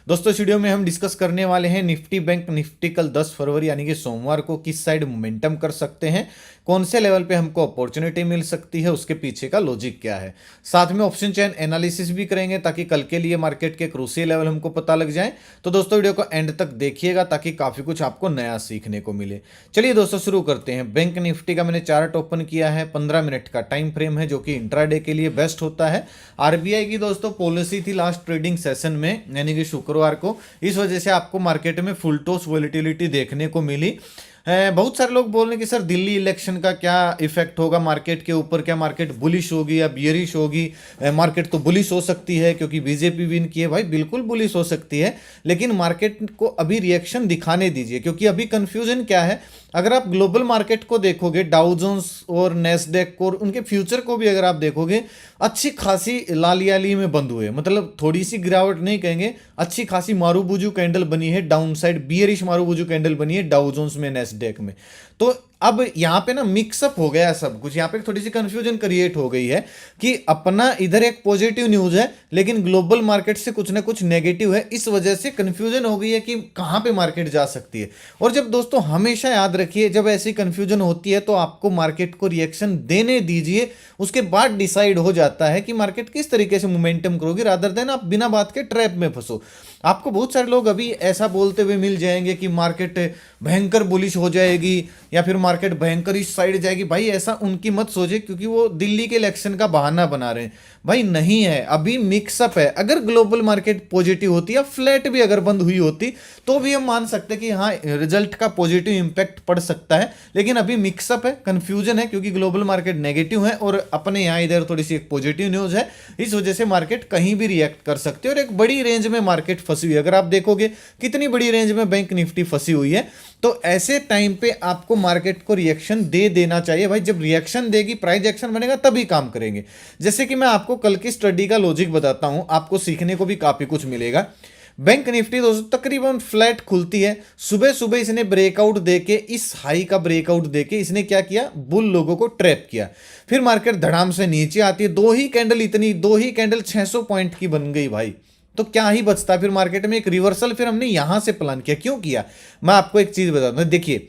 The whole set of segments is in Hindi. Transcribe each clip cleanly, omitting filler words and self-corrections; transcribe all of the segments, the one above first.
दोस्तों इस वीडियो में हम डिस्कस करने वाले हैं निफ्टी बैंक निफ्टी कल 10 फरवरी यानी कि सोमवार को किस साइड मोमेंटम कर सकते हैं, कौन से लेवल पे हमको अपॉर्चुनिटी मिल सकती है, उसके पीछे का लॉजिक क्या है। साथ में ऑप्शन चेन एनालिसिस भी करेंगे ताकि कल के लिए मार्केट के क्रूसियल लेवल हमको पता लग जाए। तो दोस्तों वीडियो को एंड तक देखिएगा ताकि काफी कुछ आपको नया सीखने को मिले। चलिए दोस्तों शुरू करते हैं। बैंक निफ्टी का मैंने चार्ट ओपन किया है, 15 मिनट का टाइम फ्रेम है जो कि इंट्राडे के लिए बेस्ट होता है। आरबीआई की दोस्तों पॉलिसी थी लास्ट ट्रेडिंग सेशन में यानी कि शुक्रवार को, इस वजह से आपको मार्केट में फुल टॉस वॉलेटिलिटी देखने को मिली। बहुत सारे लोग बोल रहे हैं कि सर दिल्ली इलेक्शन का क्या इफेक्ट होगा मार्केट के ऊपर, क्या मार्केट बुलिश होगी या बियरिश होगी। मार्केट तो बुलिश हो सकती है क्योंकि बीजेपी विन की है। भाई बिल्कुल बुलिश हो सकती है, लेकिन मार्केट को अभी रिएक्शन दिखाने दीजिए क्योंकि अभी कंफ्यूजन क्या है। अगर आप ग्लोबल मार्केट को देखोगे, डाउ जोन्स और नेस्डेक को और उनके फ्यूचर को भी अगर आप देखोगे, अच्छी खासी लालियाली में बंद हुए, मतलब थोड़ी सी गिरावट नहीं कहेंगे, अच्छी खासी मारूबुजू कैंडल बनी है, down side bearish marubozu candle बनी है डाउ जोन्स में, नेस्डेक में। तो अब यहाँ पे ना मिक्सअप हो गया सब कुछ, यहाँ पे थोड़ी सी कंफ्यूजन क्रिएट हो गई है कि अपना इधर एक पॉजिटिव न्यूज है लेकिन ग्लोबल मार्केट से कुछ ना कुछ नेगेटिव है, इस वजह से कंफ्यूजन हो गई है कि कहाँ पे मार्केट जा सकती है। और जब दोस्तों हमेशा याद रखिए, जब ऐसी कंफ्यूजन होती है तो आपको मार्केट को रिएक्शन देने दीजिए, उसके बाद डिसाइड हो जाता है कि मार्केट किस तरीके से मोमेंटम करोगी, रादर देन आप बिना बात के ट्रैप में फंसो। आपको बहुत सारे लोग अभी ऐसा बोलते हुए मिल जाएंगे कि मार्केट भयंकर बुलिश हो जाएगी या फिर मार्केट भयंकर इस साइड जाएगी। भाई ऐसा उनकी मत सोचे क्योंकि वो दिल्ली के इलेक्शन का बहाना बना रहे हैं। भाई नहीं है, अभी मिक्सअप है। अगर ग्लोबल मार्केट पॉजिटिव होती या फ्लैट भी अगर बंद हुई होती तो भी हम मान सकते कि हाँ रिजल्ट का पॉजिटिव इंपैक्ट पड़ सकता है, लेकिन अभी मिक्सअप है, कंफ्यूजन है क्योंकि ग्लोबल मार्केट नेगेटिव है और अपने यहाँ इधर थोड़ी सी एक पॉजिटिव न्यूज है। इस वजह से मार्केट कहीं भी रिएक्ट कर सकते है और एक बड़ी रेंज में मार्केट फंसी हुई है। अगर आप देखोगे कितनी बड़ी रेंज में बैंक निफ्टी फंसी हुई है, तो ऐसे टाइम पे आपको मार्केट को रिएक्शन दे देना चाहिए। भाई जब रिएक्शन देगी, प्राइस एक्शन बनेगा, तभी काम करेंगे। जैसे कि मैं आपको कल की स्टडी का लॉजिक बताता हूं, आपको सीखने को भी काफी कुछ मिलेगा। बैंक निफ्टी दोस्तों तकरीबन फ्लैट खुलती है, सुबह सुबह इसने ब्रेकआउट देके, इस हाई का ब्रेकआउट देके इसने क्या किया, बुल लोगों को ट्रैप किया। फिर मार्केट धड़ाम से नीचे आती है, दो ही कैंडल 600 पॉइंट की बन गई भाई। तो क्या ही बचता फिर मार्केट में, एक रिवर्सल फिर हमने यहां से प्लान किया। क्यों किया, मैं आपको एक चीज बताता हूं। देखिए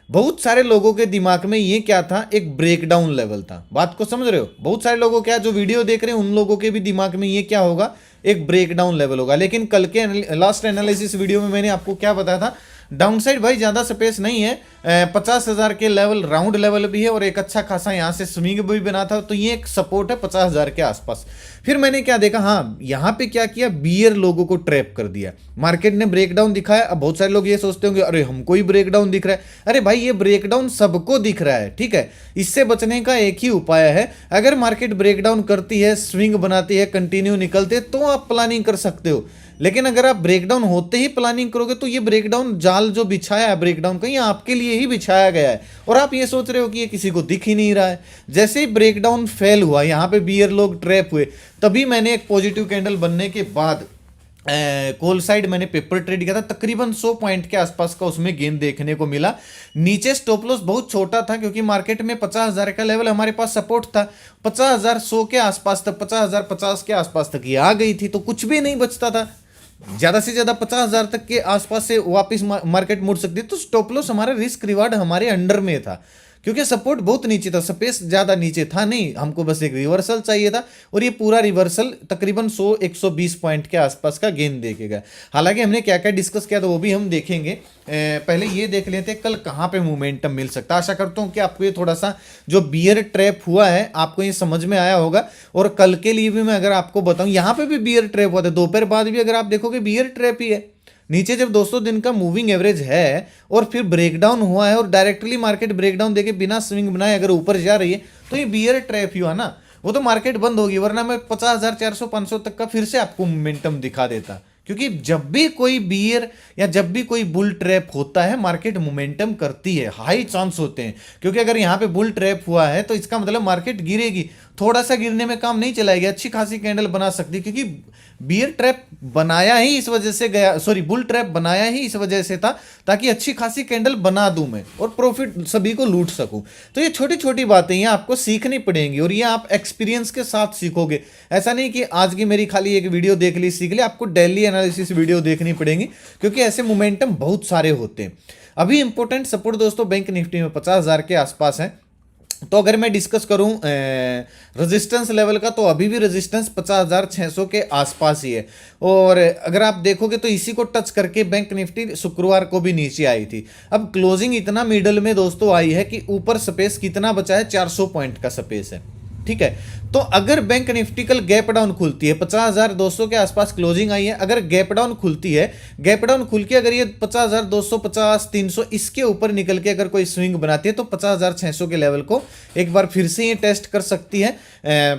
बहुत सारे लोगों के दिमाग में ये क्या था, एक ब्रेकडाउन लेवल था। बात को समझ रहे हो, बहुत सारे लोगों क्या जो वीडियो देख रहे हैं उन लोगों के भी दिमाग में ये क्या होगा, एक ब्रेकडाउन लेवल होगा। लेकिन कल के लास्ट एनालिसिस वीडियो में मैंने आपको क्या बताया था, डाउनसाइड भाई ज्यादा स्पेस नहीं है, 50,000 के लेवल राउंड लेवल भी है और एक अच्छा खासा यहां से स्विंग भी बना था, तो ये एक सपोर्ट है 50,000 के आसपास। फिर मैंने क्या देखा, हाँ यहां पे क्या किया, बियर लोगों को ट्रैप कर दिया। मार्केट ने ब्रेकडाउन दिखाया। अब बहुत सारे लोग ये सोचते होंगे अरे हमको ही ब्रेकडाउन दिख रहा है। अरे भाई ये ब्रेकडाउन सबको दिख रहा है, ठीक है। इससे बचने का एक ही उपाय है, अगर मार्केट ब्रेकडाउन करती है, स्विंग बनाती है, कंटिन्यू निकलते, तो आप प्लानिंग कर सकते हो। लेकिन अगर आप ब्रेकडाउन होते ही प्लानिंग करोगे तो ये ब्रेकडाउन जाल जो बिछाया है ब्रेकडाउन का, ये आपके लिए ही बिछाया गया है और आप ये सोच रहे हो कि ये किसी को दिख ही नहीं रहा है। जैसे ही ब्रेकडाउन फेल हुआ, यहाँ पे बियर लोग ट्रैप हुए, तभी मैंने एक पॉजिटिव कैंडल बनने के बाद कॉल साइड मैंने पेपर ट्रेड किया था, तकरीबन 100 पॉइंट के आसपास का उसमें गेन देखने को मिला। नीचे स्टॉप लॉस बहुत छोटा था क्योंकि मार्केट में 50,000 का लेवल हमारे पास सपोर्ट था। 50,100 के आसपास तक, 50,050 के आसपास तक ये आ गई थी, तो कुछ भी नहीं बचता था। ज्यादा से ज्यादा 50,000 तक के आसपास से वापस मार्केट मुड़ सकती है। तो स्टॉप लॉस हमारा रिस्क रिवार्ड हमारे अंडर में था क्योंकि सपोर्ट बहुत नीचे था, स्पेस ज्यादा नीचे था नहीं, हमको बस एक रिवर्सल चाहिए था और ये पूरा रिवर्सल तकरीबन 100-120 पॉइंट के आसपास का गेन देखेगा। हालांकि हमने क्या क्या डिस्कस किया था वो भी हम देखेंगे। पहले ये देख लेते हैं कल कहाँ पे मोमेंटम मिल सकता है। आशा करता हूँ कि आपको ये थोड़ा सा जो बियर ट्रैप हुआ है आपको ये समझ में आया होगा। और कल के लिए भी मैं अगर आपको बताऊं, यहाँ पे भी बियर ट्रैप हुआ था, दोपहर बाद भी अगर आप देखोगे बियर ट्रैप ही है। नीचे जब 200 दिन का मूविंग एवरेज है और फिर ब्रेकडाउन हुआ है और डायरेक्टली मार्केट ब्रेकडाउन देके बिना स्विंग बनाए अगर ऊपर जा रही है, तो ये बियर ट्रैप ही हुआ ना। वो तो मार्केट बंद होगी, वरना मैं 50,400-500 तक का फिर से आपको मोमेंटम दिखा देता। क्योंकि जब भी कोई बियर या जब भी कोई बुल ट्रैप होता है मार्केट मोमेंटम करती है, हाई चांस होते हैं। क्योंकि अगर यहाँ पे बुल ट्रैप हुआ है तो इसका मतलब मार्केट गिरेगी, थोड़ा सा गिरने में काम नहीं चलाएगी, अच्छी खासी कैंडल बना सकती है, क्योंकि बियर ट्रैप बनाया ही इस वजह से गया, सॉरी बुल ट्रैप बनाया ही इस वजह से था ताकि अच्छी खासी कैंडल बना दूं मैं और प्रॉफिट सभी को लूट सकूं। तो ये छोटी छोटी बातें ये आपको सीखनी पड़ेंगी और ये आप एक्सपीरियंस के साथ सीखोगे। ऐसा नहीं कि आज की मेरी खाली एक वीडियो देख ली सीख ली, आपको डेली एनालिसिस वीडियो देखनी पड़ेंगी, क्योंकि ऐसे मोमेंटम बहुत सारे होते हैं। अभी इंपॉर्टेंट सपोर्ट दोस्तों बैंक निफ्टी में 50,000 के आसपास है। तो अगर मैं डिस्कस करूं रेजिस्टेंस लेवल का, तो अभी भी रेजिस्टेंस 50,600 के आसपास ही है। और अगर आप देखोगे तो इसी को टच करके बैंक निफ्टी शुक्रवार को भी नीचे आई थी। अब क्लोजिंग इतना मिडल में दोस्तों आई है कि ऊपर स्पेस कितना बचा है, 400 पॉइंट का स्पेस है, ठीक है। तो अगर बैंक निफ्टी कल गैप डाउन खुलती है, 50,200 के आसपास क्लोजिंग आई है, अगर गैप डाउन खुलती है, गैप डाउन खुल के अगर ये 50,200 50 300 इसके ऊपर निकल के अगर कोई स्विंग बनाती है, तो 50,600 के लेवल को एक बार फिर से ये टेस्ट कर सकती है।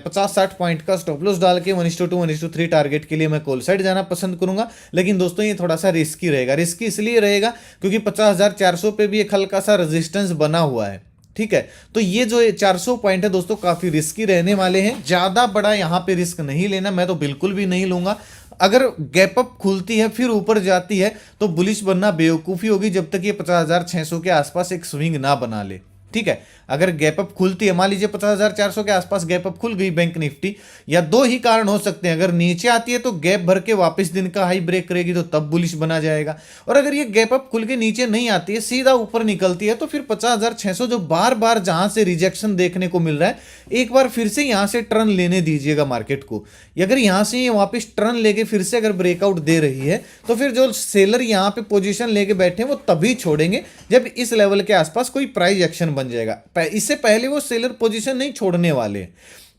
50-60 पॉइंट का स्टॉप लॉस डाल के 1:2 1:3 टारगेट के लिए मैं कॉल साइड जाना पसंद करूंगा। लेकिन दोस्तों ये थोड़ा सा रिस्की रहेगा। रिस्की इसलिए रहेगा क्योंकि 50,400 पे भी एक हल्का सा रेजिस्टेंस बना हुआ है, ठीक है। तो ये जो 400 पॉइंट है दोस्तों काफी रिस्की रहने वाले हैं। ज्यादा बड़ा यहां पे रिस्क नहीं लेना, मैं तो बिल्कुल भी नहीं लूंगा। अगर गैप अप खुलती है फिर ऊपर जाती है तो बुलिश बनना बेवकूफी होगी, जब तक ये 50,600 के आसपास एक स्विंग ना बना ले, ठीक है। अगर गैप अप खुलती है, मान लीजिए 50,400 के आसपास गैप अप खुल गई बैंक निफ्टी, या दो ही कारण हो सकते हैं। अगर नीचे आती है तो गैप भर के वापस दिन का हाई ब्रेक करेगी तो तब बुलिश बना जाएगा, और अगर ये गैप अप खुल के नीचे नहीं आती है, सीधा ऊपर निकलती है, तो फिर 50,600 जो बार बार जहां से रिजेक्शन देखने को मिल रहा है, एक बार फिर से यहां से टर्न लेने दीजिएगा मार्केट को। अगर यहां से ये वापस टर्न लेके फिर से अगर ब्रेकआउट दे रही है, तो फिर जो सेलर यहां पे पोजीशन लेके बैठे हैं वो तभी छोड़ेंगे जब इस लेवल के आसपास कोई प्राइस एक्शन बन जाएगा। इससे पहले वो सेलर पोजीशन नहीं छोड़ने वाले।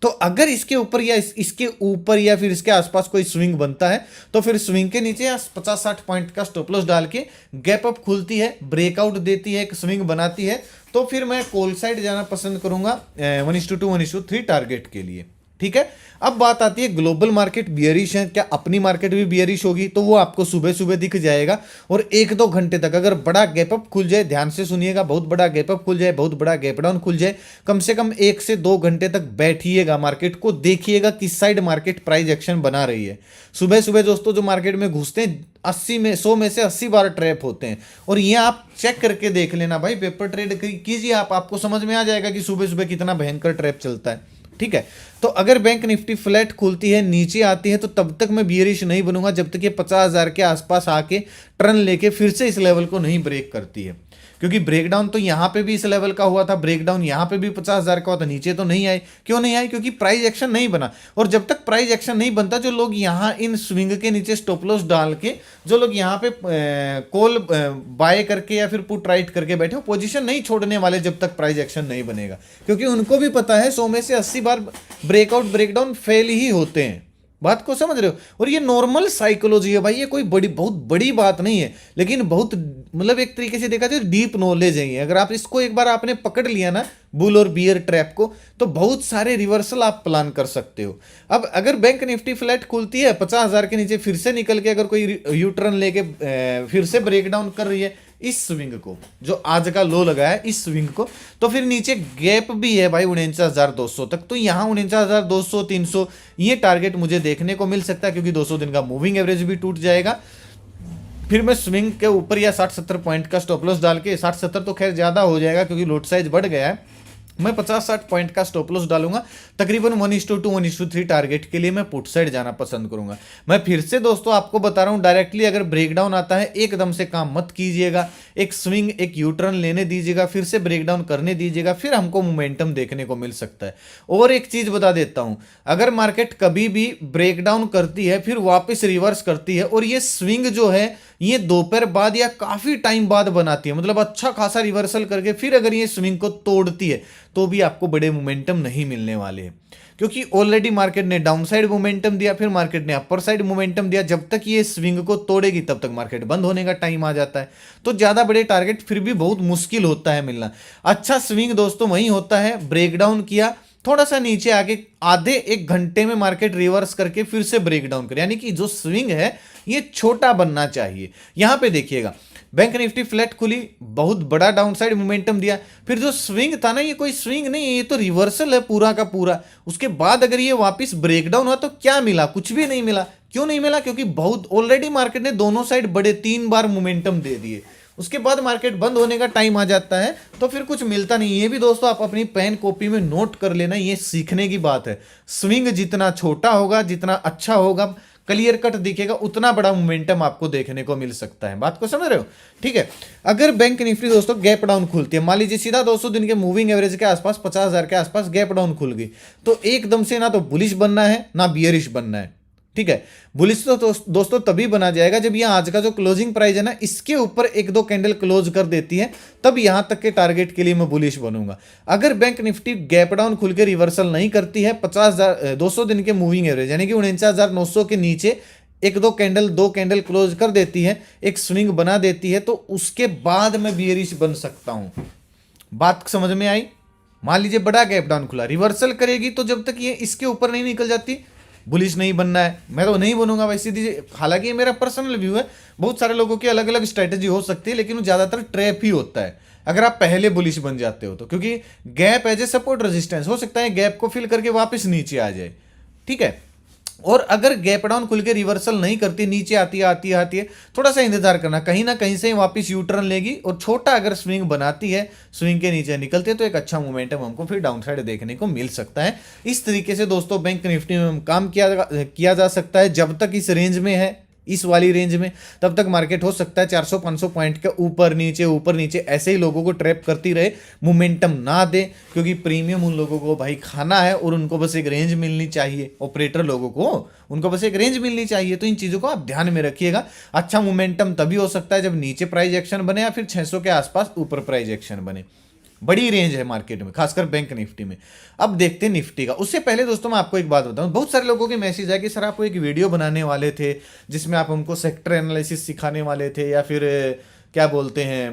तो अगर इसके ऊपर या इसके ऊपर या फिर इसके आसपास कोई स्विंग बनता है, तो फिर स्विंग के नीचे 50-60 पॉइंट का स्टॉप लॉस डाल के गैप अप खुलती है, ब्रेकआउट देती है, एक स्विंग बनाती है, तो फिर मैं कॉल साइड जाना पसंद करूंगा 1:2 1:3 टारगेट के लिए, ठीक है। अब बात आती है ग्लोबल मार्केट बियरिश है, क्या अपनी मार्केट भी बियरिश होगी? तो वो आपको सुबह सुबह दिख जाएगा। और 1-2 घंटे तक अगर बड़ा गैप अप खुल जाए, ध्यान से सुनिएगा, बहुत बड़ा गैप अप खुल जाए, बहुत बड़ा गैप डाउन खुल जाए, कम से कम 1 से 2 घंटे तक बैठिएगा मार्केट को, देखिएगा किस साइड मार्केट प्राइस एक्शन बना रही है। सुबह सुबह दोस्तों जो मार्केट में घुसते हैं 100 में से 80 बार ट्रैप होते हैं, और ये आप चेक करके देख लेना भाई, पेपर ट्रेड कीजिए आपको समझ में आ जाएगा कि सुबह सुबह कितना भयंकर ट्रैप चलता है, ठीक है। तो अगर बैंक निफ्टी फ्लैट खुलती है, नीचे आती है, तो तब तक मैं बियरिश नहीं बनूंगा जब तक ये 50,000 के आसपास आके टर्न लेके फिर से इस लेवल को नहीं ब्रेक करती है। क्योंकि ब्रेकडाउन तो यहां पे भी इस लेवल का हुआ था, ब्रेकडाउन यहां पे भी 50,000 का हुआ था, नीचे तो नहीं आए। क्यों नहीं आए? क्योंकि प्राइस एक्शन नहीं बना। और जब तक प्राइस एक्शन नहीं बनता, जो लोग यहां इन स्विंग के नीचे स्टॉप लॉस डाल के जो लोग यहां पे कॉल बाय करके या फिर पुट राइट करके बैठे, वो पोजीशन नहीं छोड़ने वाले जब तक प्राइस एक्शन नहीं बनेगा, क्योंकि उनको भी पता है 100 में से 80 बार ब्रेकआउट ब्रेकडाउन फेल ही होते हैं। बात को समझ रहे हो? और ये नॉर्मल साइकोलॉजी है भाई, ये कोई बहुत बड़ी बात नहीं है, लेकिन बहुत मतलब एक तरीके से देखा जाए डीप नॉलेज है ये। अगर आप इसको एक बार आपने पकड़ लिया ना, बुल और बियर ट्रैप को, तो बहुत सारे रिवर्सल आप प्लान कर सकते हो। अब अगर बैंक निफ्टी फ्लैट खुलती है 50,000 के नीचे, फिर से निकल के अगर कोई यू टर्न लेके फिर से ब्रेकडाउन कर रही है इस स्विंग को, जो आज का लो लगा है इस स्विंग को, तो फिर नीचे गैप भी है भाई 49,200 तक। तो यहाँ 49,200 300 ये टारगेट मुझे देखने को मिल सकता है, क्योंकि 200 दिन का मूविंग एवरेज भी टूट जाएगा। फिर मैं स्विंग के ऊपर या 60-70 पॉइंट का स्टॉप लॉस डाल के, 60-70 तो खैर ज्यादा हो जाएगा क्योंकि लोट साइज बढ़ गया है, मैं 50-60 पॉइंट का स्टॉप लॉस डालूंगा। तकरीबन 1:2 1:3 टारगेट के लिए मैं पुट साइड जाना पसंद करूंगा। मैं फिर से दोस्तों आपको बता रहा हूं, डायरेक्टली अगर ब्रेकडाउन आता है एकदम से काम मत कीजिएगा, एक स्विंग एक यू टर्न लेने दीजिएगा, फिर से ब्रेकडाउन करने दीजिएगा, फिर हमको मोमेंटम देखने को मिल सकता है। और एक चीज बता देता हूं, अगर मार्केट कभी भी ब्रेकडाउन करती है फिर वापस रिवर्स करती है, और ये स्विंग जो है ये दोपहर बाद या काफी टाइम बाद बनाती है, मतलब अच्छा खासा रिवर्सल करके फिर अगर ये स्विंग को तोड़ती है, तो भी आपको बड़े मोमेंटम नहीं मिलने वाले हैं, क्योंकि ऑलरेडी मार्केट ने डाउन साइड मोमेंटम दिया, फिर मार्केट ने अपर साइड मोमेंटम दिया। जब तक ये स्विंग को तोड़ेगी तब तक मार्केट बंद होने का टाइम आ जाता है। तो ज्यादा बड़े टारगेट फिर भी बहुत मुश्किल होता है मिलना। अच्छा स्विंग दोस्तों वही होता है, ब्रेकडाउन किया, थोड़ा सा नीचे आके आधे 1 घंटे में मार्केट रिवर्स करके फिर से ब्रेकडाउन करे, यानी कि जो स्विंग है ये छोटा बनना चाहिए। यहां पे देखिएगा, बैंक निफ्टी फ्लैट खुली, बहुत बड़ा डाउनसाइड मोमेंटम दिया, फिर जो स्विंग था ना, ये कोई स्विंग नहीं है, ये तो रिवर्सल है पूरा का पूरा। उसके बाद अगर ये वापस ब्रेकडाउन हुआ तो क्या मिला? कुछ भी नहीं मिला। क्यों नहीं मिला? क्योंकि बहुत ऑलरेडी मार्केट ने दोनों साइड बड़े 3 बार मोमेंटम दे दिए, उसके बाद मार्केट बंद होने का टाइम आ जाता है तो फिर कुछ मिलता नहीं। ये भी दोस्तों आप अपनी पेन कॉपी में नोट कर लेना, ये सीखने की बात है। स्विंग जितना छोटा होगा, जितना अच्छा होगा, क्लियर कट दिखेगा, उतना बड़ा मोमेंटम आपको देखने को मिल सकता है। बात को समझ रहे हो? ठीक है। अगर बैंक निफ्टी दोस्तों गैप डाउन खुलती है, मान लीजिए सीधा 200 दिन के मूविंग एवरेज के आसपास 50,000 के आसपास गैप डाउन खुल गई, तो एकदम से ना तो बुलिश बनना है ना बियरिश बनना है। ठीक है। बुलिश तो दोस्तों तभी बना जाएगा जब यहां आज का जो क्लोजिंग प्राइस है ना, इसके ऊपर 1-2 कैंडल क्लोज कर देती है, तब यहां तक के टारगेट के लिए मैं बुलिश बनूंगा। अगर बैंक निफ्टी गैप डाउन खुल के रिवर्सल नहीं करती है, 50,000 200 दिन के मूविंग एवरेज यानी कि 49,900 के नीचे 1-2 कैंडल 2 कैंडल क्लोज कर देती है, एक स्विंग बना देती है, तो उसके बाद मैं बियरिश बन सकता हूं। बात समझ में आई? मान लीजिए बड़ा गैप डाउन खुला, रिवर्सल करेगी, तो जब तक ये इसके ऊपर नहीं निकल जाती, बुलिश नहीं बनना है। मैं तो नहीं बनूंगा भाई, सीधी। हालांकि ये मेरा पर्सनल व्यू है, बहुत सारे लोगों की अलग अलग स्ट्रेटेजी हो सकती है, लेकिन वो ज्यादातर ट्रैप ही होता है अगर आप पहले बुलिश बन जाते हो तो, क्योंकि gap as a support resistance हो सकता है, गैप को फिल करके वापस नीचे आ जाए। ठीक है। और अगर गैप डाउन खुल के रिवर्सल नहीं करती, नीचे आती है, थोड़ा सा इंतजार करना, कहीं ना कहीं से वापस यू टर्न लेगी, और छोटा अगर स्विंग बनाती है, स्विंग के नीचे निकलते हैं, तो एक अच्छा मोमेंटम हमको फिर डाउन साइड देखने को मिल सकता है। इस तरीके से दोस्तों बैंक निफ्टी में काम किया जा सकता है। जब तक इस रेंज में है, इस वाली रेंज में, तब तक मार्केट हो सकता है 400-500 पॉइंट के ऊपर नीचे ऐसे ही लोगों को ट्रैप करती रहे, मोमेंटम ना दे, क्योंकि प्रीमियम उन लोगों को भाई खाना है, और उनको बस एक रेंज मिलनी चाहिए। ऑपरेटर लोगों को उनको बस एक रेंज मिलनी चाहिए। तो इन चीज़ों को आप ध्यान में रखिएगा। अच्छा मोमेंटम तभी हो सकता है जब नीचे प्राइस एक्शन बने, या फिर 600 के आसपास ऊपर प्राइस एक्शन बने। बड़ी रेंज है मार्केट में, खासकर बैंक निफ्टी में। अब देखते हैं निफ्टी का। उससे पहले दोस्तों मैं आपको एक बात बताऊं, बहुत सारे लोगों के मैसेज है कि सर आप एक वीडियो बनाने वाले थे जिसमें आप हमको सेक्टर एनालिसिस सिखाने वाले थे, या फिर क्या बोलते हैं,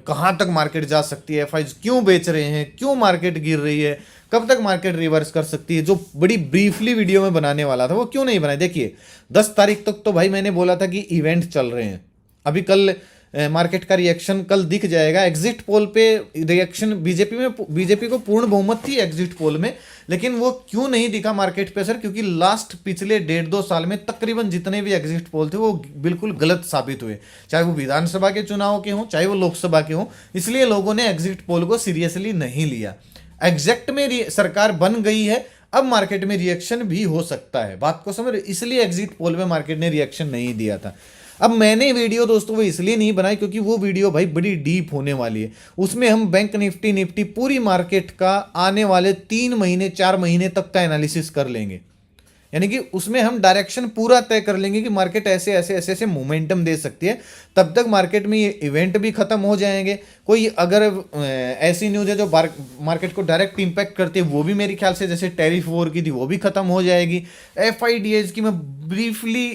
कहाँ तक मार्केट जा सकती है, एफआई क्यों बेच रहे हैं, क्यों मार्केट गिर रही है, कब तक मार्केट रिवर्स कर सकती है, जो बड़ी ब्रीफली वीडियो में बनाने वाला था वो क्यों नहीं बनाए। देखिए 10 तारीख तक तो भाई मैंने बोला था कि इवेंट चल रहे हैं। अभी कल मार्केट का रिएक्शन कल दिख जाएगा। एग्जिट पोल पे रिएक्शन बीजेपी को पूर्ण बहुमत थी एग्जिट पोल में, लेकिन वो क्यों नहीं दिखा मार्केट पे सर? क्योंकि लास्ट पिछले 1.5-2 साल में तकरीबन जितने भी एग्जिट पोल थे वो बिल्कुल गलत साबित हुए, चाहे वो विधानसभा के चुनाव के हों, चाहे वो लोकसभा के हों। इसलिए लोगों ने एग्जिट पोल को सीरियसली नहीं लिया। एग्जैक्ट में सरकार बन गई है, अब मार्केट में रिएक्शन भी हो सकता है। बात को समझ, इसलिए एग्जिट पोल में मार्केट ने रिएक्शन नहीं दिया था। अब मैंने वीडियो दोस्तों वो इसलिए नहीं बनाई क्योंकि वो वीडियो भाई बड़ी डीप होने वाली है। उसमें हम बैंक निफ्टी पूरी मार्केट का आने वाले 3 महीने 4 महीने तक का एनालिसिस कर लेंगे। यानी कि उसमें हम डायरेक्शन पूरा तय कर लेंगे कि मार्केट ऐसे मोमेंटम दे सकती है। तब तक मार्केट में ये इवेंट भी खत्म हो जाएंगे। कोई अगर ऐसी न्यूज़ है जो मार्केट को डायरेक्ट इंपैक्ट करती है, वो भी मेरे ख्याल से जैसे टैरिफ वॉर की थी वो भी खत्म हो जाएगी। एफआईडीएज की मैं ब्रीफली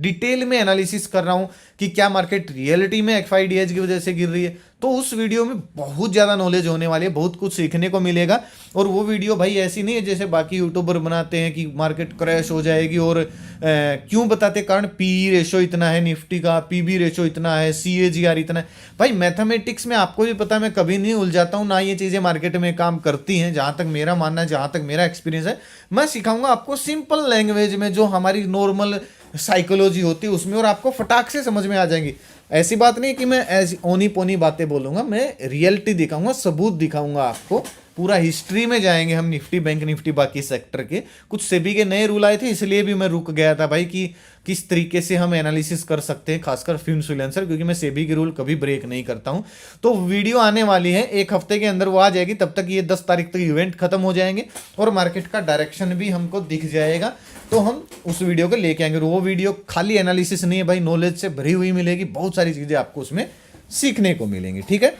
डिटेल में एनालिसिस कर रहा हूँ कि क्या मार्केट रियलिटी में एफआईडीएज की वजह से गिर रही है। तो उस वीडियो में बहुत ज़्यादा नॉलेज होने वाली है, बहुत कुछ सीखने को मिलेगा। और वो वीडियो भाई ऐसी नहीं है जैसे बाकी यूट्यूबर बनाते हैं कि मार्केट क्रैश हो जाएगी और क्यों बताते, कारण पी रेशो इतना है निफ्टी का, पीबी रेशो इतना है, CAGR इतना है। भाई मैथमेटिक्स में आपको भी पता है मैं कभी नहीं उलझाता हूँ, ना ये चीज़ें मार्केट में काम करती हैं। जहाँ तक मेरा मानना है, जहाँ तक मेरा एक्सपीरियंस है, मैं सिखाऊंगा आपको सिंपल लैंग्वेज में, जो हमारी नॉर्मल साइकोलॉजी होती है उसमें, और आपको फटाक से समझ में आ जाएंगी। ऐसी बात नहीं कि मैं ऐसी ओनी पोनी बातें बोलूंगा, मैं रियलिटी दिखाऊंगा, सबूत दिखाऊंगा आपको। पूरा हिस्ट्री में जाएंगे हम निफ्टी, बैंक निफ्टी, बाकी सेक्टर के। कुछ सेबी के नए रूल आए थे, इसलिए भी मैं रुक गया था भाई कि किस तरीके से हम एनालिसिस कर सकते हैं, खासकर फ्रीलांसर, क्योंकि मैं सेबी के रूल कभी ब्रेक नहीं करता हूं। तो वीडियो आने वाली है, 1 हफ्ते के अंदर वो आ जाएगी। तब तक ये 10 तारीख तक इवेंट खत्म हो जाएंगे और मार्केट का डायरेक्शन भी हमको दिख जाएगा। तो हम उस वीडियो को लेके आएंगे। वो वीडियो खाली एनालिसिस नहीं है भाई, नॉलेज से भरी हुई मिलेगी, बहुत सारी चीज़ें आपको उसमें सीखने को मिलेंगी। ठीक है,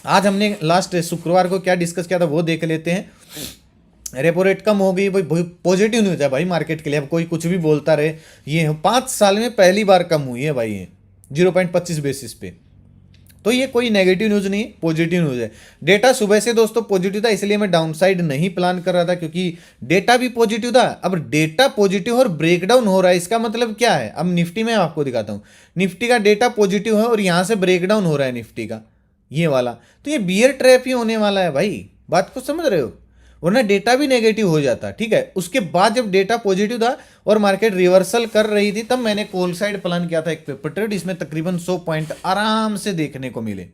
आज हमने लास्ट शुक्रवार को क्या डिस्कस किया था वो देख लेते हैं। रेपो रेट कम हो गई भाई, पॉजिटिव न्यूज है भाई मार्केट के लिए। अब कोई कुछ भी बोलता रहे, ये 5 साल में पहली बार कम हुई है भाई, ये 0.25 बेसिस पे। तो ये कोई नेगेटिव न्यूज़ नहीं, पॉजिटिव न्यूज़ है। डेटा सुबह से दोस्तों पॉजिटिव था, इसलिए मैं डाउनसाइड नहीं प्लान कर रहा था, क्योंकि डेटा भी पॉजिटिव था। अब डेटा पॉजिटिव और ब्रेकडाउन हो रहा है, इसका मतलब क्या है? अब निफ्टी में आपको दिखाता हूँ। निफ्टी का डेटा पॉजिटिव है और यहाँ से ब्रेकडाउन हो रहा है निफ्टी का, ये वाला। तो ये बियर ट्रैप ही होने वाला है भाई, बात को समझ रहे हो? वरना डेटा भी नेगेटिव हो जाता, ठीक है। उसके बाद जब डेटा पॉजिटिव था और मार्केट रिवर्सल कर रही थी, तब मैंने कॉल साइड प्लान किया था एक पेपर ट्रेड, इसमें तकरीबन 100 पॉइंट आराम से देखने को मिले,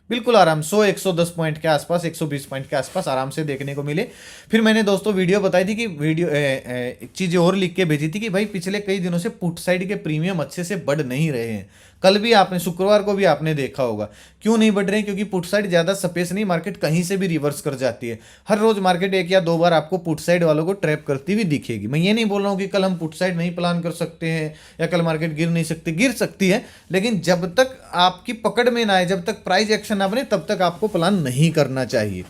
बिल्कुल आराम, 100-110 पॉइंट के आसपास, 120 पॉइंट के आसपास आराम से देखने को मिले। फिर मैंने दोस्तों वीडियो बताई थी कि वीडियो एक चीज़ और लिख के भेजी थी कि भाई पिछले कई दिनों से पुट साइड के प्रीमियम अच्छे से बढ़ नहीं रहे हैं। कल भी आपने, शुक्रवार को भी आपने देखा होगा, क्यों नहीं बढ़ रहे हैं? क्योंकि पुट साइड ज़्यादा स्पेस नहीं, मार्केट कहीं से भी रिवर्स कर जाती है। हर रोज मार्केट 1 या 2 बार आपको पुट साइड वालों को ट्रैप करती हुई दिखेगी। मैं ये नहीं बोल रहा हूँ कि कल हम पुट साइड नहीं प्लान कर सकते हैं या कल मार्केट गिर नहीं सकती, गिर सकती है, लेकिन जब तक आपकी पकड़ में ना आए, जब तक प्राइस एक्शन ना बने, तब तक आपको प्लान नहीं करना चाहिए,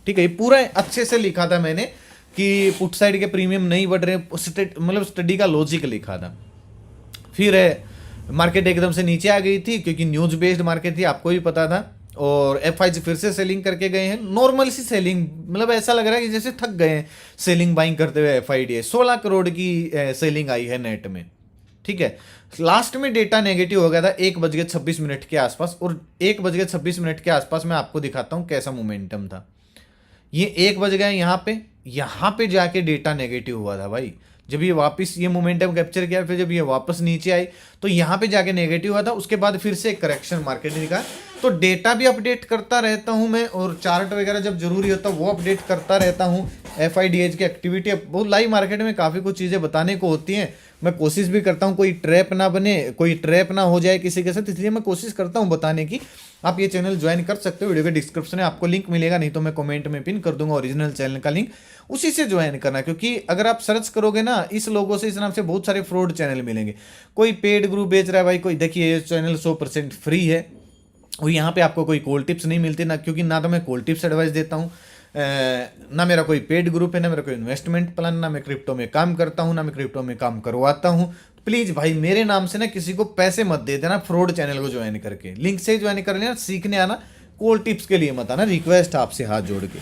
ठीक है। ये पूरा अच्छे से लिखा था मैंने कि पुट साइड के प्रीमियम नहीं बढ़ रहे, मतलब स्टडी का लॉजिक लिखा था। फिर मार्केट एकदम से नीचे आ गई थी, क्योंकि न्यूज बेस्ड मार्केट थी, आपको भी पता था, और एफआईजी फिर से सेलिंग करके गए हैं, नॉर्मल सी सेलिंग, मतलब ऐसा लग रहा है कि जैसे थक गए हैं सेलिंग बाइंग करते हुए। एफआईडी 16 करोड़ की सेलिंग आई है नेट में, ठीक है। लास्ट में डेटा नेगेटिव हो गया था 1:26 के आसपास, और 1:26 के आसपास मैं आपको दिखाता हूं कैसा मोमेंटम था। ये 1 बज गया, यहाँ पे जाके डेटा नेगेटिव हुआ था भाई। जब ये वापस ये मोमेंटम कैप्चर किया, फिर जब ये वापस नीचे आई तो यहाँ पे जाके नेगेटिव हुआ था। उसके बाद फिर से एक करेक्शन मार्केट ने दिखा। तो डेटा भी अपडेट करता रहता हूँ मैं, और चार्ट वगैरह जब जरूरी होता है वो अपडेट करता रहता हूँ। एफआईडीएच की एक्टिविटी, बहुत लाइव मार्केट में काफ़ी कुछ चीज़ें बताने को होती हैं। मैं कोशिश भी करता हूँ कोई ट्रैप ना बने, कोई ट्रैप ना हो जाए किसी के साथ, इसलिए मैं कोशिश करता हूँ बताने की। आप ये चैनल ज्वाइन कर सकते हो, वीडियो के डिस्क्रिप्शन में आपको लिंक मिलेगा, नहीं तो मैं कमेंट में पिन कर दूंगा ओरिजिनल चैनल का लिंक, उसी से ज्वाइन करना। क्योंकि अगर आप सर्च करोगे ना इस लोगों से, इस नाम से बहुत सारे फ्रॉड चैनल मिलेंगे। कोई पेड ग्रुप बेच रहा है भाई, कोई देखिए ये चैनल 100% फ्री है, और यहाँ पे आपको कोई कॉल टिप्स नहीं मिलती ना, क्योंकि ना तो मैं कॉल टिप्स एडवाइस देता हूँ, ना मेरा कोई पेड ग्रुप है, ना मेरा कोई इन्वेस्टमेंट प्लान, ना मैं क्रिप्टो में काम करता हूँ, ना मैं क्रिप्टो में काम करवाता हूँ। प्लीज़ भाई मेरे नाम से ना किसी को पैसे मत दे देना फ्रॉड चैनल को ज्वाइन करके, लिंक से ज्वाइन कर लेना, सीखने आना, कॉल टिप्स के लिए मत आना, रिक्वेस्ट आपसे हाथ जोड़ के,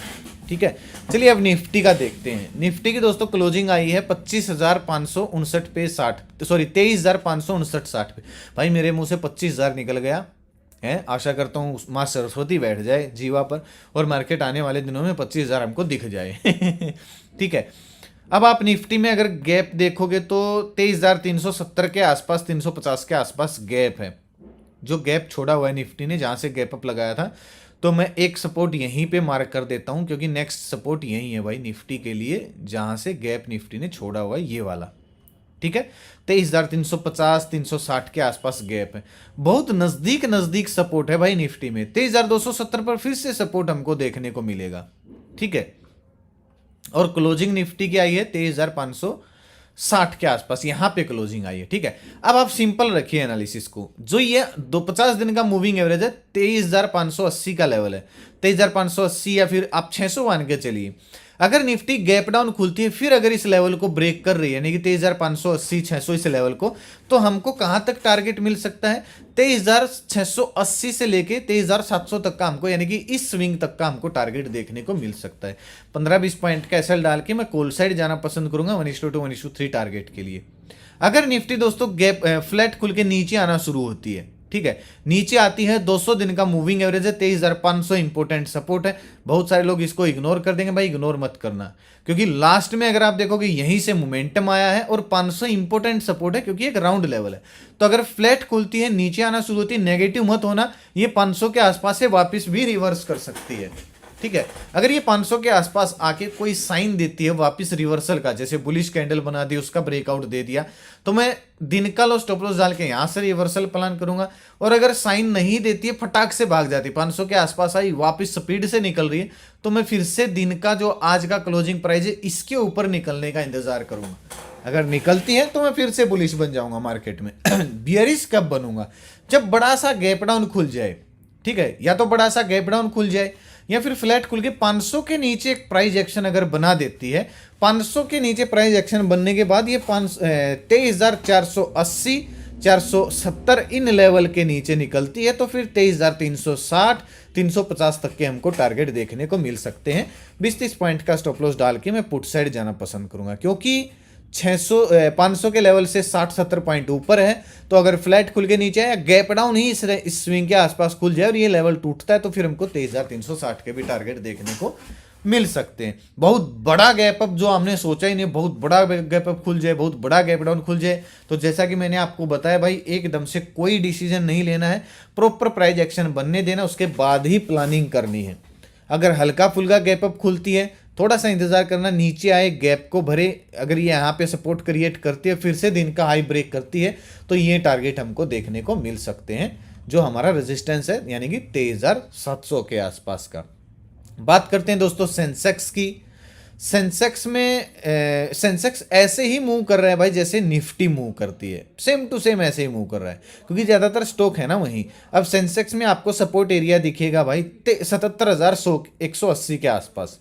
ठीक है। चलिए अब निफ्टी का देखते हैं। निफ्टी की दोस्तों क्लोजिंग आई है 25,559 पे 60, सॉरी 23,559 पे। भाई मेरे मुंह से 25,000 निकल गया है, आशा करता हूँ माँ सरस्वती बैठ जाए जीवा पर और मार्केट आने वाले दिनों में 25,000 हमको दिख जाए ठीक है। अब आप निफ्टी में अगर गैप देखोगे तो 23,370 के आसपास, 350 के आसपास गैप है। जो गैप छोड़ा हुआ है निफ्टी ने, जहाँ से गैप अप लगाया था, तो मैं एक सपोर्ट यहीं पे मार्क कर देता हूँ, क्योंकि नेक्स्ट सपोर्ट यहीं है भाई निफ्टी के लिए, जहाँ से गैप निफ्टी ने छोड़ा हुआ है, ये वाला, ठीक है। 23,350 360 के आसपास गैप है, बहुत नजदीक नजदीक सपोर्ट है भाई निफ्टी में। 23,270 पर फिर से सपोर्ट हमको देखने को मिलेगा, ठीक है। और क्लोजिंग निफ्टी की आई है 23,560 के आसपास, यहां पे क्लोजिंग आई है, ठीक है। अब आप सिंपल रखिए एनालिसिस को, जो ये 50 दिन का मूविंग एवरेज है 23,580 का लेवल है, 23,580 या फिर आप 600 मान के चलिए। अगर निफ्टी गैप डाउन खुलती है, फिर अगर इस लेवल को ब्रेक कर रही है, यानी कि 23,580 600 इस लेवल को, तो हमको कहां तक टारगेट मिल सकता है? 23,680 से लेके 23,700 तक का हमको, यानी कि इस स्विंग तक का हमको टारगेट देखने को मिल सकता है। 15-20 पॉइंट का एसएल डाल के मैं कॉल साइड जाना पसंद करूंगा 1:2 1:3 टारगेट के लिए। अगर निफ्टी दोस्तों गैप फ्लैट खुल के नीचे आना शुरू होती है, ठीक है, नीचे आती है, 200 दिन का मूविंग एवरेज है, 23,500 इंपोर्टेंट सपोर्ट है। बहुत सारे लोग इसको इग्नोर कर देंगे, भाई इग्नोर मत करना, क्योंकि लास्ट में अगर आप देखोगे यहीं से मोमेंटम आया है और 500 इंपोर्टेंट सपोर्ट है, क्योंकि एक राउंड लेवल है। तो अगर फ्लैट खुलती है, नीचे आना शुरू होती है, नेगेटिव मत होना, ये 500 के आसपास से वापस भी रिवर्स कर सकती है, ठीक है। अगर ये 500 के आसपास आके कोई साइन देती है वापस रिवर्सल का, जैसे बुलिश कैंडल बना दी, उसका ब्रेकआउट दे दिया, तो मैं दिन का लो स्टॉप लॉस डाल के यहां से रिवर्सल प्लान करूंगा। और अगर साइन नहीं देती है, फटाक से भाग जाती है, 500 के आसपास आई, वापस स्पीड से निकल रही है, तो मैं फिर से दिन का जो आज का क्लोजिंग प्राइस है इसके ऊपर निकलने का इंतजार करूंगा। अगर निकलती है तो मैं फिर से बुलिश बन जाऊंगा मार्केट में बियरिश कब बनूंगा? जब बड़ा सा गैप डाउन खुल जाए, ठीक है, या तो बड़ा सा गैप डाउन खुल जाए या फिर फ्लैट खुल के 500 के नीचे एक प्राइस एक्शन अगर बना देती है। 500 के नीचे प्राइस एक्शन बनने के बाद ये 23,480 470 इन लेवल के नीचे निकलती है तो फिर 23,360 350 तक के हमको टारगेट देखने को मिल सकते हैं। 20-30 पॉइंट का स्टॉप लॉस डाल के मैं पुट साइड जाना पसंद करूंगा, क्योंकि 500 के लेवल से 60-70 पॉइंट ऊपर है। तो अगर फ्लैट खुल के नीचे या गैप डाउन ही इस स्विंग के आसपास खुल जाए और ये लेवल टूटता है तो फिर हमको 23,360 के भी टारगेट देखने को मिल सकते हैं। बहुत बड़ा गैप अप जो हमने सोचा ही नहीं, बहुत बड़ा गैप अप खुल जाए, बहुत बड़ा गैप डाउन खुल जाए, तो जैसा कि मैंने आपको बताया भाई, एकदम से कोई डिसीजन नहीं लेना है, प्रॉपर प्राइस एक्शन बनने देना, उसके बाद ही प्लानिंग करनी है। अगर हल्का फुल्का गैप अप खुलती है, थोड़ा सा इंतजार करना, नीचे आए गैप को भरे, अगर ये यहाँ पे सपोर्ट क्रिएट करती है, फिर से दिन का हाई ब्रेक करती है, तो ये टारगेट हमको देखने को मिल सकते हैं, जो हमारा रेजिस्टेंस है यानी कि 23,700 के आसपास का। बात करते हैं दोस्तों सेंसेक्स की। सेंसेक्स में सेंसेक्स ऐसे ही मूव कर रहा है भाई जैसे निफ्टी मूव करती है, सेम टू सेम ऐसे ही मूव कर रहा है, क्योंकि ज़्यादातर स्टॉक है ना वहीं। अब सेंसेक्स में आपको सपोर्ट एरिया दिखेगा भाई 77,180 के आसपास,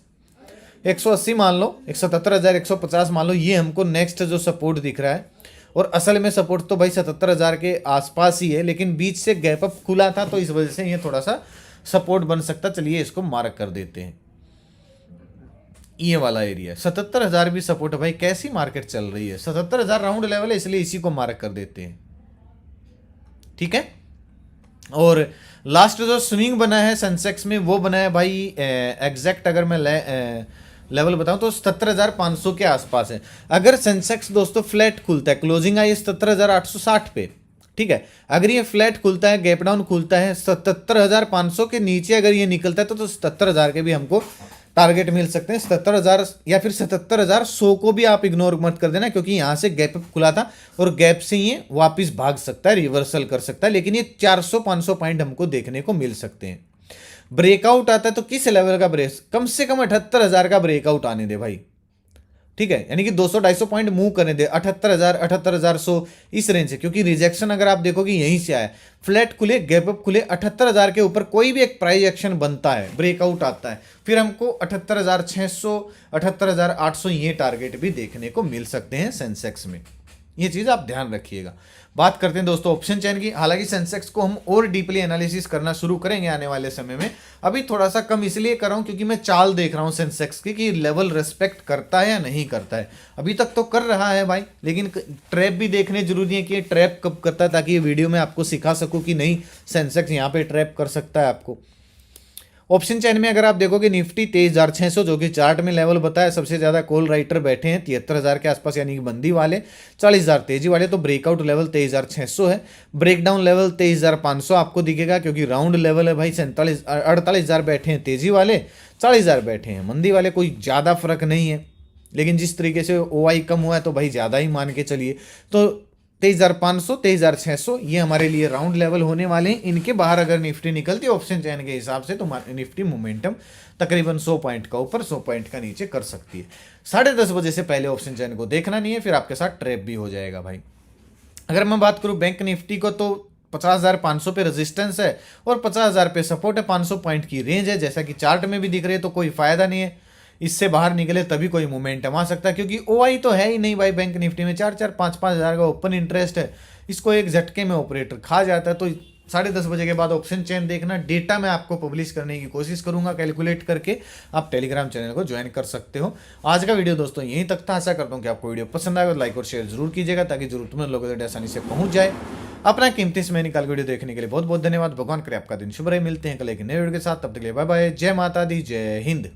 180 मान लो, 77,150 मान लो, ये हमको नेक्स्ट जो सपोर्ट दिख रहा है। और असल में सपोर्ट तो भाई 77,000 के आसपास ही है, लेकिन बीच से गैप अप खुला था तो इस वजह से ये थोड़ा सा सपोर्ट बन सकता। चलिए इसको मार्क कर देते हैं, ये वाला एरिया 77,000 भी सपोर्ट है भाई। कैसी मार्केट चल रही है, 77,000 राउंड लेवल है, इसलिए इसी को मार्क कर देते हैं, ठीक है। और लास्ट जो स्विंग बना है सेंसेक्स में वो बना है भाई एग्जैक्ट अगर मैं लेवल बताऊं तो 77,500 के आसपास है। अगर सेंसेक्स दोस्तों फ्लैट खुलता है, क्लोजिंग आई 77,860 पे, ठीक है, अगर ये फ्लैट खुलता है, गैप डाउन खुलता है 77,500 के नीचे अगर ये निकलता है तो 77,000 के भी हमको टारगेट मिल सकते हैं। 77,000 या फिर 77,100 को भी आप इग्नोर मत कर देना, क्योंकि यहाँ से गैप खुला था और गैप से ये वापस भाग सकता है, रिवर्सल कर सकता है, लेकिन ये 400-500 पॉइंट हमको देखने को मिल सकते हैं। ब्रेकआउट आता है तो किस लेवल का ब्रेक, कम से कम 78,000 का ब्रेकआउट आने दे भाई, ठीक है, यानी कि 200-250 पॉइंट मूव करने दे 78,000 78,100 इस रेंज से, क्योंकि रिजेक्शन अगर आप देखोगे यहीं से आया, फ्लैट खुले गैप अप खुले 78,000 के ऊपर कोई भी एक प्राइस एक्शन बनता है, ब्रेकआउट आता है, फिर हमको 78,600 78,800 ये टारगेट भी देखने को मिल सकते हैं सेंसेक्स में। ये चीज़ आप ध्यान रखिएगा। बात करते हैं दोस्तों ऑप्शन चेन की। हालांकि सेंसेक्स को हम और डीपली एनालिसिस करना शुरू करेंगे आने वाले समय में, अभी थोड़ा सा कम इसलिए कर रहा हूं क्योंकि मैं चाल देख रहा हूं सेंसेक्स की कि लेवल रेस्पेक्ट करता है या नहीं करता है। अभी तक तो कर रहा है भाई, लेकिन ट्रैप भी देखने जरूरी है कि ये ट्रैप कब करता है, ताकि ये वीडियो में आपको सिखा सकूं कि नहीं सेंसेक्स यहाँ पे ट्रैप कर सकता है आपको। ऑप्शन चेन में अगर आप देखोगे निफ्टी 23,600 जो कि चार्ट में लेवल बताया, सबसे ज्यादा कॉल राइटर बैठे हैं 73,000 के आसपास, यानी कि बंदी वाले 40,000 तेजी वाले, तो ब्रेकआउट लेवल 23,600 है। ब्रेकडाउन लेवल 23,500 आपको दिखेगा, क्योंकि राउंड लेवल है भाई 48,000 बैठे हैं तेजी वाले, 40,000 बैठे हैं मंदी वाले, कोई ज़्यादा फर्क नहीं है। लेकिन जिस तरीके से ओआई कम हुआ है तो भाई ज़्यादा ही मान के चलिए, तो 23,500 23,600 ये हमारे लिए राउंड लेवल होने वाले हैं। इनके बाहर अगर निफ्टी निकलती है ऑप्शन चैन के हिसाब से तो निफ्टी मोमेंटम तकरीबन 100 पॉइंट का ऊपर 100 पॉइंट का नीचे कर सकती है। 10:30 बजे से पहले ऑप्शन चैन को देखना नहीं है, फिर आपके साथ ट्रैप भी हो जाएगा भाई। अगर मैं बात करूं बैंक निफ्टी को तो 50,500 पे रेजिस्टेंस है और 50,000 पे सपोर्ट है, 500 पॉइंट की रेंज है, जैसा कि चार्ट में भी दिख रही है, तो कोई फायदा नहीं है, इससे बाहर निकले तभी कोई मोमेंटम आ सकता है, क्योंकि ओआई तो है ही नहीं भाई बैंक निफ्टी में, 4-4 5-5 हज़ार का ओपन इंटरेस्ट है, इसको एक झटके में ऑपरेटर खा जाता है। तो 10:30 बजे के बाद ऑप्शन चेन देखना, डेटा मैं आपको पब्लिश करने की कोशिश करूंगा कैलकुलेट करके, आप टेलीग्राम चैनल को ज्वाइन कर सकते हो। आज का वीडियो दोस्तों यहीं तक था, आशा करता हूँ कि आपको वीडियो पसंद आएगा, लाइक और शेयर जरूर कीजिएगा ताकि जरूरतमंद लोगों तक आसानी से पहुंच जाए। अपना कीमती समय निकाल वीडियो देखने के लिए बहुत बहुत धन्यवाद। भगवान करे आपका दिन शुभ रहे, मिलते हैं कल एक नए वीडियो के साथ, तब तक के लिए बाय बाय, जय माता दी, जय हिंद।